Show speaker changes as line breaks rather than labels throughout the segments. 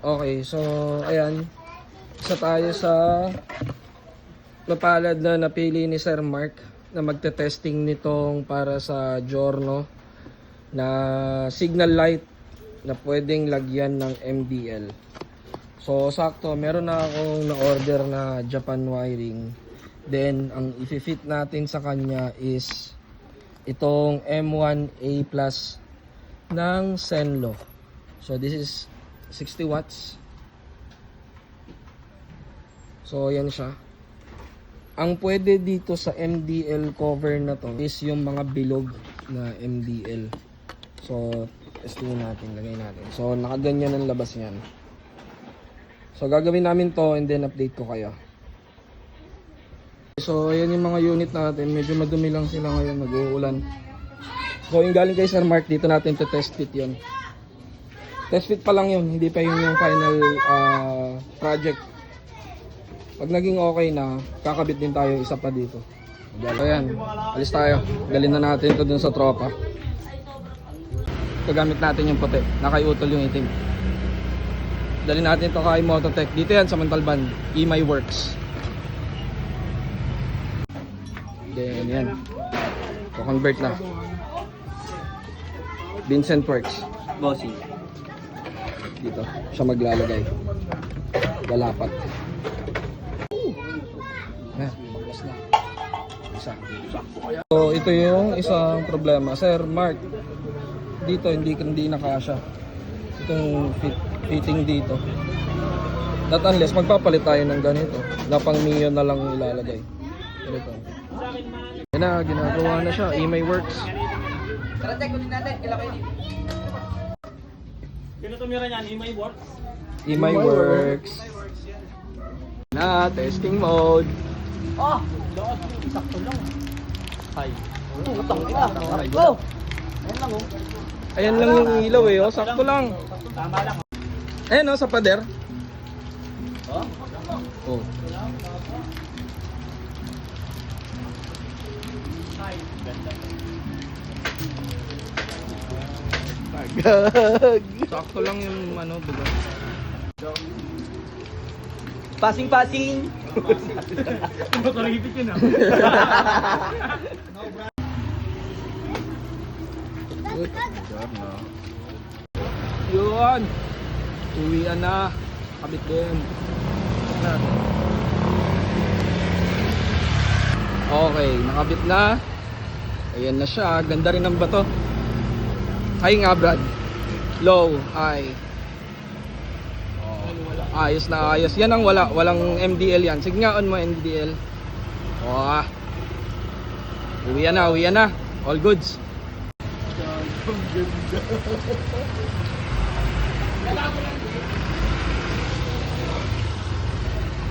Okay, so ayan. Isa tayo sa napalad na napili ni Sir Mark na magte-testing nitong para sa Giorno na signal light na pwedeng lagyan ng MDL. So sakto, meron na akong na-order na Japan wiring. Then ang i-fit natin sa kanya is itong M1A Plus ng Senlo. So this is 60 watts. So yan siya. Ang pwede dito sa MDL cover na to is yung mga bilog na MDL. So testingin natin, lagay natin. So nakaganyan ang labas niyan. So gagawin namin to and then update ko kayo. So ayan yung mga unit natin. Medyo madumi lang sila ngayon, nag-uulan. So yung galing kay Sir Mark, dito natin to test fit yun. Test fit pa lang yun, hindi pa yun yung final project. Pag naging okay na, kakabit din tayo isa pa dito. So ayan, alis tayo. Dalhin na natin to dun sa tropa. Gagamit natin yung puti, nakaiutol yung itim. Dalhin natin to kay Mototech. Dito yan sa Montalban, EMI Works. Then yan, convert na. Vincent Works.
Bossy.
Dito siya maglalagay. Dalapat. Maglas na. Isa. So ito yung isang problema. Sir Mark, dito hindi nakasya. Itong fitting dito. Not unless magpapalit tayo ng ganito. Na pang Mio na lang ilalagay. Ito. Yan na, ginagawa na siya. EMI Works.
Tara, check ulit natin. Kailan kayo dito? Kino tumira niyan? EMI Works?
EMI Works. Na, testing mode.
Oh! Sakto lang. Hay. Utang ka. Go! Ayan lang oh.
Ayan lang yung ilaw eh, oh. Sakto lang.
Tama lang.
Ayan oh, sa pader.
Oh?
Oh. Tagag. Sakto lang yung ano, buga.
Passing!
Makarigipit yun ah.
Yun. Uwian na. Kabit din. Okay, nakabit na. Ayan na siya. Ganda rin ng bato. High nga, Brad. Low, high. Ayos na ayos. Yan ang wala. Walang MDL yan. Sige nga, on mo MDL. Oh. Uwian na. All goods.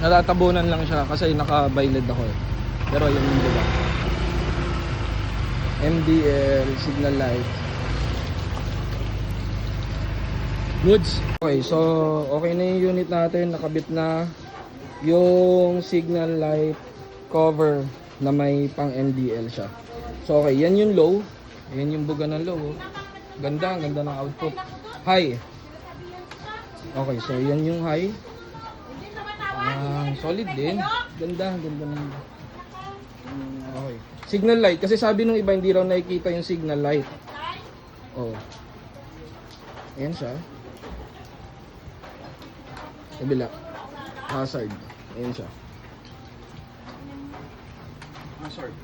Natatabunan lang siya kasi naka-bailed ako eh. Pero yun yung diba. MDL, signal light. Goods. Okay, so okay na yung unit natin. Nakabit na yung signal light cover na may pang MDL siya. So okay, yan yung low. Yan yung buga ng low. Ganda ng output. High. Okay, so yan yung high. Solid din. Ganda ng okay. Signal light. Kasi sabi nung iba hindi raw nakikita yung signal light. Oh. Ayan siya. Kabila. Hazard. Ayan siya. Hazard.